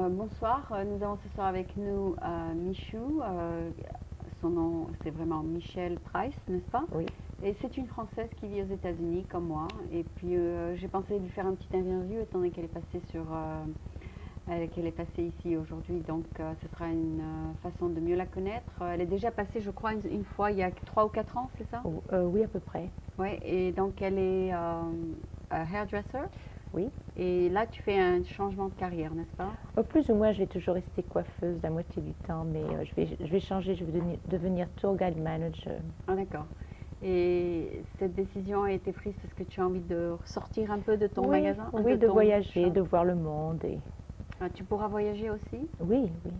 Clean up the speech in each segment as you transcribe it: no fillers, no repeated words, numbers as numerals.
Bonsoir, nous avons ce soir avec nous Michou. Son nom, c'est vraiment Michelle Price, n'est-ce pas? Oui. Et c'est une Française qui vit aux États-Unis, comme moi. Et puis j'ai pensé lui faire une petite interview, étant donné qu'elle est passée qu'elle est passée ici aujourd'hui. Donc ce sera une façon de mieux la connaître. Elle est déjà passée, je crois, une fois il y a 3 ou 4 ans, c'est ça? Oui, à peu près. Oui. Et donc elle est hairdresser. Oui. Et là, tu fais un changement de carrière, n'est-ce pas? Plus ou moins, je vais toujours rester coiffeuse la moitié du temps, mais je vais changer, je vais devenir tour guide manager. Ah, d'accord. Et cette décision a été prise parce que tu as envie de sortir un peu de ton Oui, magasin? oui, de voyager, de voir le monde. Ah, tu pourras voyager aussi? Oui, oui.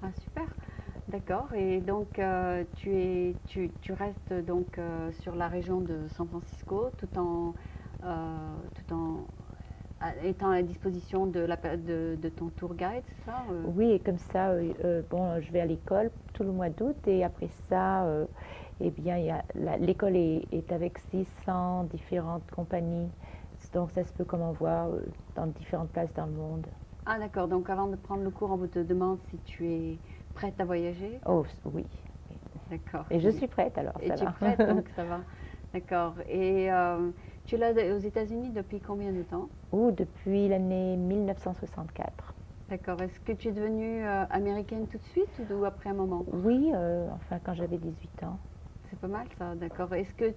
Ah, super. D'accord. Et donc, tu restes donc sur la région de San Francisco tout en étant à la disposition de ton tour guide, c'est ça? Oui, et comme ça, bon, je vais à l'école tout le mois d'août et après ça, eh bien, l'école est avec 600 différentes compagnies, donc ça se peut comme on voit dans différentes places dans le monde. Ah, d'accord. Donc, avant de prendre le cours, on vous te demande si tu es prête à voyager? Oh, oui. D'accord. Et je suis prête alors, Et ça tu es va. prête, donc ça va. D'accord. Et tu es là aux États-Unis depuis combien de temps? Depuis l'année 1964. D'accord. Est-ce que tu es devenue américaine tout de suite ou après un moment? Oui, enfin quand j'avais 18 ans. C'est pas mal ça, d'accord. Est-ce que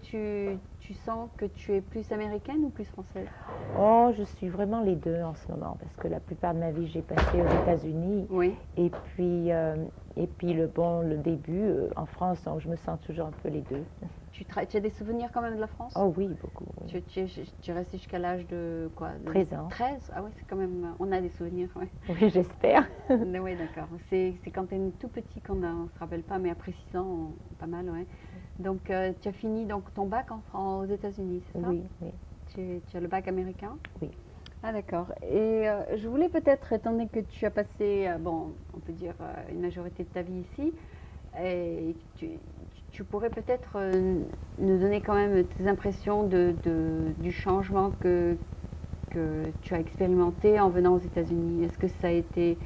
tu sens que tu es plus américaine ou plus française? Oh, je suis vraiment les deux en ce moment parce que la plupart de ma vie j'ai passé aux États-Unis. Oui. Et puis le début en France, donc je me sens toujours un peu les deux. Tu as des souvenirs quand même de la France? Oh oui, beaucoup. Oui. Tu es restée jusqu'à l'âge de quoi? 13 ans. 13? Ah oui, c'est quand même. On a des souvenirs, oui. Oui, j'espère. Oui, d'accord. C'est quand tu es tout petit qu'on ne se rappelle pas, mais après 6 ans, pas mal, ouais. Donc, tu as fini donc, ton bac aux États-Unis, c'est ça? Oui, oui. Tu as le bac américain? Oui. Ah, d'accord. Et je voulais peut-être, étant donné que tu as passé, bon, on peut dire une majorité de ta vie ici, et tu pourrais peut-être nous donner quand même tes impressions du changement que tu as expérimenté en venant aux États-Unis. Est-ce que ça a été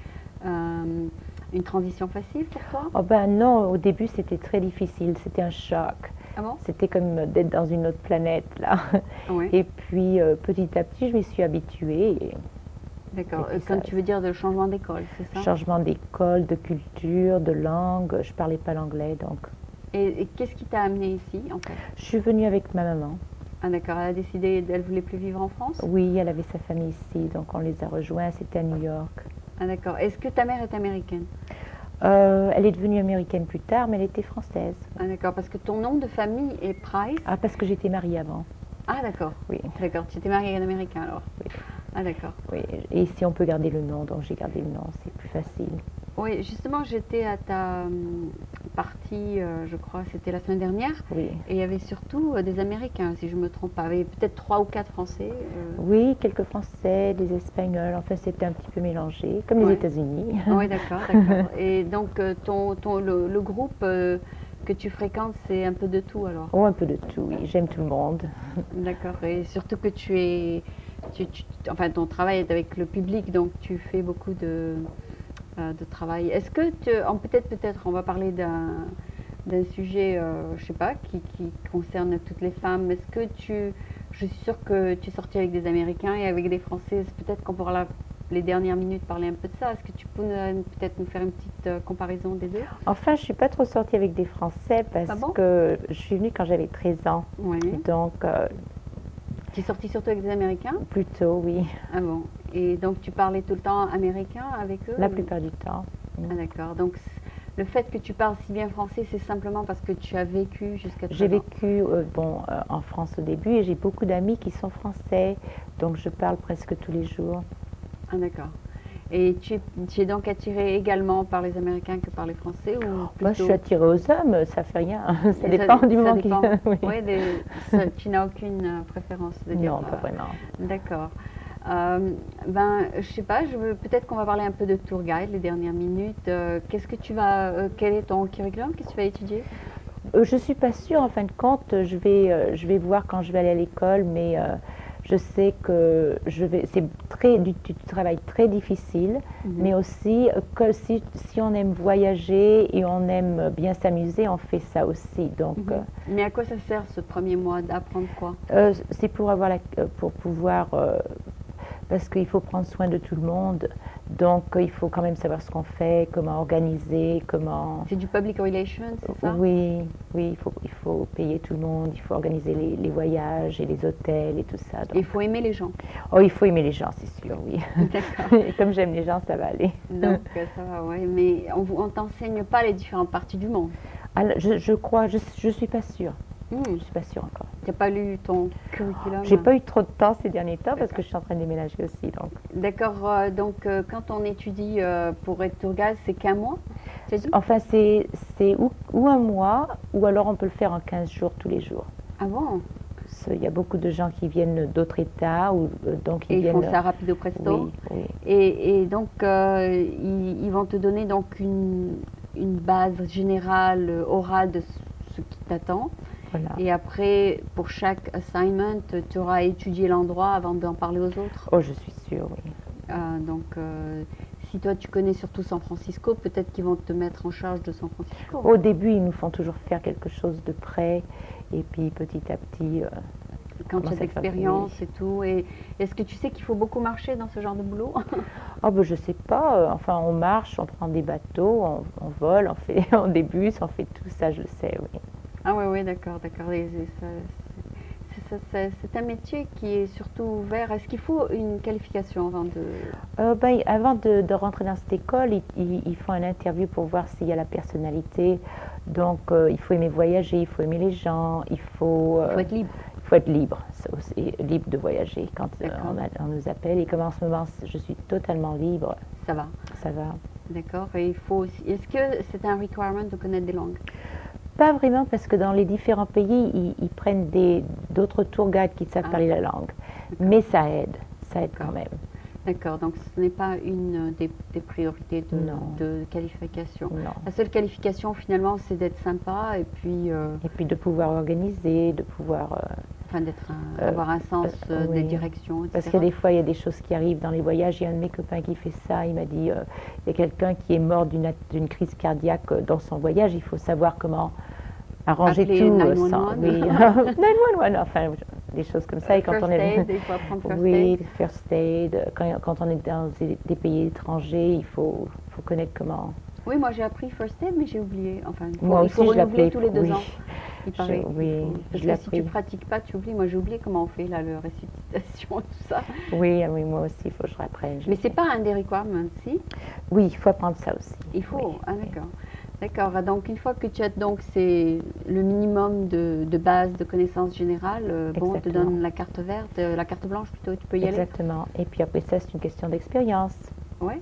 une transition facile pour toi? Oh ben non, au début c'était très difficile, c'était un choc. Ah bon? C'était comme d'être dans une autre planète là. Oui. Et puis petit à petit je m'y suis habituée. D'accord. Et puis Quand ça- tu veux dire de changement d'école, c'est ça? Changement d'école, de culture, de langue. Je parlais pas l'anglais donc. Et qu'est-ce qui t'a amené ici en fait? Je suis venue avec ma maman. Ah d'accord, elle a décidé, elle voulait plus vivre en France? Oui, elle avait sa famille ici, donc on les a rejoints. C'était à New York. Ah d'accord. Est-ce que ta mère est américaine? Elle est devenue américaine plus tard, mais elle était française. Ah d'accord, parce que ton nom de famille est Price. Ah, parce que j'étais mariée avant. Ah d'accord. Oui. D'accord, tu étais mariée à un Américain alors? Oui. Ah d'accord. Oui. Et ici on peut garder le nom, donc j'ai gardé le nom, c'est plus facile. Oui, justement, j'étais à ta partie, je crois, c'était la semaine dernière, Oui. et il y avait surtout des Américains, si je ne me trompe pas. Il y avait peut-être 3 ou 4 Français. Oui, quelques Français, des Espagnols, enfin c'était un petit peu mélangé, comme les Ouais. États-Unis. Oui, d'accord, d'accord. Et donc, le groupe que tu fréquentes, c'est un peu de tout alors? Oh, un peu de tout, oui, j'aime tout le monde. D'accord. Et surtout que enfin, ton travail est avec le public, donc tu fais beaucoup de travail. Est-ce que peut-être, on va parler d'un sujet, je sais pas, qui concerne toutes les femmes. Je suis sûre que tu es sortie avec des Américains et avec des Françaises. Peut-être qu'on pourra les dernières minutes parler un peu de ça. Est-ce que tu peux peut-être nous faire une petite comparaison des deux? Enfin, je suis pas trop sortie avec des Français parce Ah bon? que je suis venue quand j'avais 13 ans. Oui. Donc, Tu es sortie surtout avec des Américains? plutôt, oui, Ah bon. Et donc tu parlais tout le temps américain avec eux? la plupart du temps. Ah d'accord. Donc le fait que tu parles si bien français, c'est simplement parce que tu as vécu jusqu'à J'ai 13 ans. vécu en France au début et j'ai beaucoup d'amis qui sont français, donc je parle presque tous les jours. Ah d'accord. Et tu es donc attirée également par les Américains que par les Français ou Moi, je plutôt... suis attirée aux hommes, ça fait rien, ça Et dépend du ça moment dépend. oui. Ouais, tu n'as aucune préférence de dire. Non, pas vraiment. D'accord. Je sais pas, peut-être qu'on va parler un peu de tour guide les dernières minutes. Quel est ton curriculum? Qu'est-ce que tu vas étudier? Je suis pas sûre, en fin de compte, je vais voir quand je vais aller à l'école, mais je sais que c'est du travail très difficile, mais aussi que si on aime voyager et on aime bien s'amuser, on fait ça aussi. Donc, Mais à quoi ça sert ce premier mois d'apprendre quoi? c'est pour pouvoir, parce qu'il faut prendre soin de tout le monde, donc il faut quand même savoir ce qu'on fait, comment organiser, comment... C'est du public relations, c'est ça? Oui, oui, il faut payer tout le monde, il faut organiser les voyages et les hôtels et tout ça. Donc... Il faut aimer les gens. Oh, il faut aimer les gens, c'est sûr, oui. D'accord. Et comme j'aime les gens, ça va aller. Donc ça va, oui. Mais on t'enseigne pas les différentes parties du monde. Alors, je crois, je suis pas sûre. Je Hmm. suis pas sûre encore. Tu n'as pas lu ton curriculum? J'ai pas eu trop de temps ces derniers temps parce que je suis en train de déménager aussi. Donc, D'accord. Donc quand on étudie pour être tour guide, c'est qu'un mois? Tu as dit? enfin, c'est ou un mois, ou alors on peut le faire en 15 jours tous les jours. Ah bon? Il y a beaucoup de gens qui viennent d'autres États, donc Et ils ils viennent. font ça rapido presto? Oui, oui. Et donc ils vont te donner donc une base générale orale de ce qui t'attend. Voilà. Et après, pour chaque assignment, tu auras étudié l'endroit avant d'en parler aux autres. Oh, je suis sûre, oui. Donc, si toi tu connais surtout San Francisco, peut-être qu'ils vont te mettre en charge de San Francisco. Au début, ils nous font toujours faire quelque chose de près, et puis petit à petit. Quand tu as commence à faire d'expérience et tout. Et est-ce que tu sais qu'il faut beaucoup marcher dans ce genre de boulot? Oh, ben, je sais pas. Enfin, on marche, on prend des bateaux, on vole, on fait des bus, on fait tout ça, je le sais, oui. Ah oui, oui, d'accord, d'accord. C'est un métier qui est surtout ouvert. Est-ce qu'il faut une qualification avant de... Ben, avant de rentrer dans cette école, ils font une interview pour voir s'il y a la personnalité. Donc, il faut aimer voyager, il faut aimer les gens, il faut être libre. Il faut être libre, libre de voyager quand D'accord. on nous appelle. Et comme en ce moment, je suis totalement libre, Ça va. ça va. D'accord. Et il faut aussi... Est-ce que c'est un requirement de connaître des langues? Pas vraiment, parce que dans les différents pays, ils prennent d'autres tour guides qui savent parler la langue. Mais ça aide quand même. D'accord, donc ce n'est pas une des priorités de qualification. Non. La seule qualification finalement c'est d'être sympa et puis Et puis de pouvoir organiser, de pouvoir... enfin avoir un sens oui. de direction, etc. Parce que des fois, il y a des choses qui arrivent dans les voyages. Il y a un de mes copains qui fait ça. Il m'a dit, il y a quelqu'un qui est mort d'une crise cardiaque dans son voyage. Il faut savoir comment arranger Appeler tout. 911. Oui, 911, enfin, des choses comme ça. Et quand First on est... aid, il faut apprendre first Oui, aid. first aid. Quand on est dans des pays étrangers, il faut connaître comment... Oui, moi j'ai appris first aid, mais j'ai oublié. Enfin, Moi il faut aussi, je l'ai renouveler appris, tous les 2 oui. ans. Il paraît. Oui, Parce je l'ai que si tu appris. pratiques pas, tu oublies. Moi j'ai oublié comment on fait là, le récitation et tout ça. Oui, oui, moi aussi, il faut que je reprenne. Mais c'est pas un des requirements, si? Oui, il faut apprendre ça aussi. Il faut, Oui, ah oui. d'accord. D'accord, donc une fois que tu as donc c'est le minimum de base de connaissances générales, bon, on te Exactement. donne la carte verte, la carte blanche plutôt, tu peux y aller. Exactement. Et puis après ça, c'est une question d'expérience, Ouais,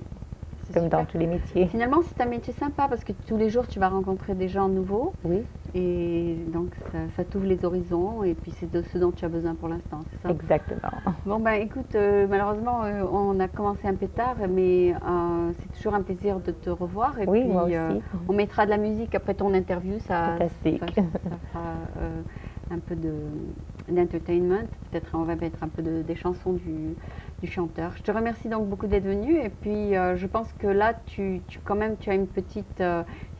c'est comme dans super. tous les métiers. Finalement, c'est un métier sympa parce que tous les jours tu vas rencontrer des gens nouveaux Oui, et donc ça t'ouvre les horizons et puis c'est de ce dont tu as besoin pour l'instant, c'est ça? exactement. Bon ben écoute, malheureusement on a commencé un peu tard, mais c'est toujours un plaisir de te revoir et Oui, puis moi aussi. on mettra de la musique après ton interview, ça Fantastique. ça fera un peu d'entertainment, peut-être on va mettre un peu des chansons du chanteur. Je te remercie donc beaucoup d'être venu et puis je pense que là quand même tu as une petite,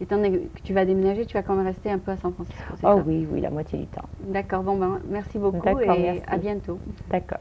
étant donné que tu vas déménager, tu vas quand même rester un peu à San Francisco, c'est Oh ça? oui, oui, la moitié du temps. D'accord, bon ben merci beaucoup D'accord, et merci. à bientôt. D'accord.